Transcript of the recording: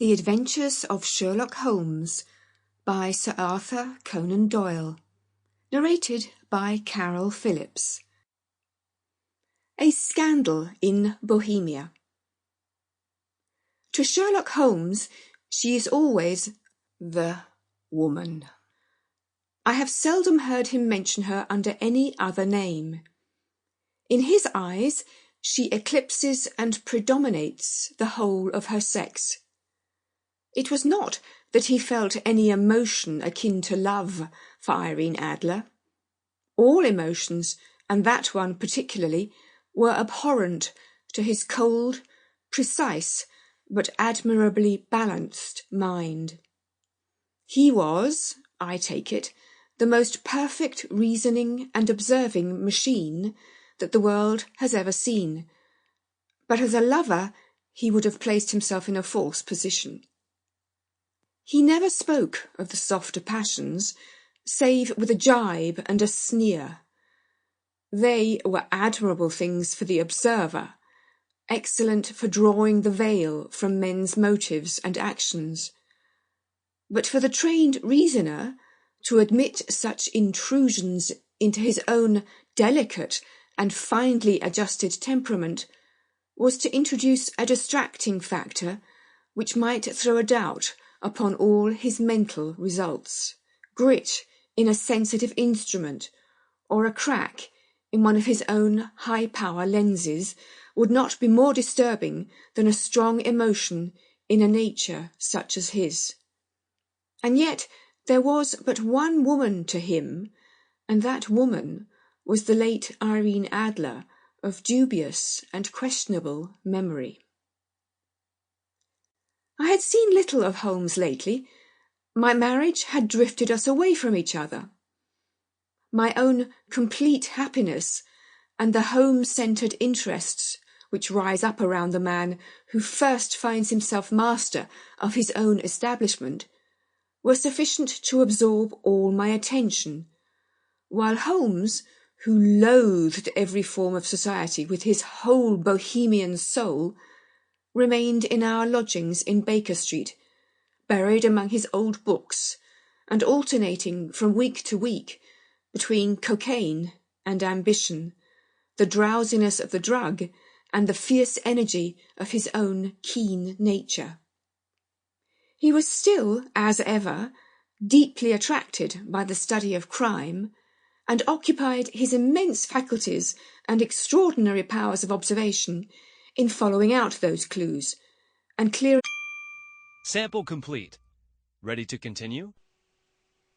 The Adventures of Sherlock Holmes by Sir Arthur Conan Doyle. Narrated by Phillips. A scandal in Bohemia. To Sherlock Holmes, she is always the woman. I have seldom heard him mention her under any other name. In his eyes, she eclipses and predominates the whole of her sex. It was not that he felt any emotion akin to love for Irene Adler. All emotions, and that one particularly, were abhorrent to his cold, precise, but admirably balanced mind. He was, I take it, the most perfect reasoning and observing machine that the world has ever seen, but as a lover he would have placed himself in a false position. He never spoke of the softer passions, save with a gibe and a sneer. They were admirable things for the observer, excellent for drawing the veil from men's motives and actions. But for the trained reasoner, to admit such intrusions into his own delicate and finely adjusted temperament was to introduce a distracting factor which might throw a doubt upon all his mental results. Grit in a sensitive instrument, or a crack in one of his own high-power lenses, would not be more disturbing than a strong emotion in a nature such as his. And yet there was but one woman to him, and that woman was the late Irene Adler, of dubious and questionable memory. I had seen little of Holmes lately. My marriage had drifted us away from each other. My own complete happiness and the home-centred interests which rise up around the man who first finds himself master of his own establishment were sufficient to absorb all my attention, while Holmes, who loathed every form of society with his whole Bohemian soul, remained in our lodgings in Baker Street, buried among his old books, and alternating from week to week between cocaine and ambition, the drowsiness of the drug and the fierce energy of his own keen nature. He was still, as ever, deeply attracted by the study of crime, and occupied his immense faculties and extraordinary powers of observation in following out those clues and clearing. Sample complete. Ready to continue?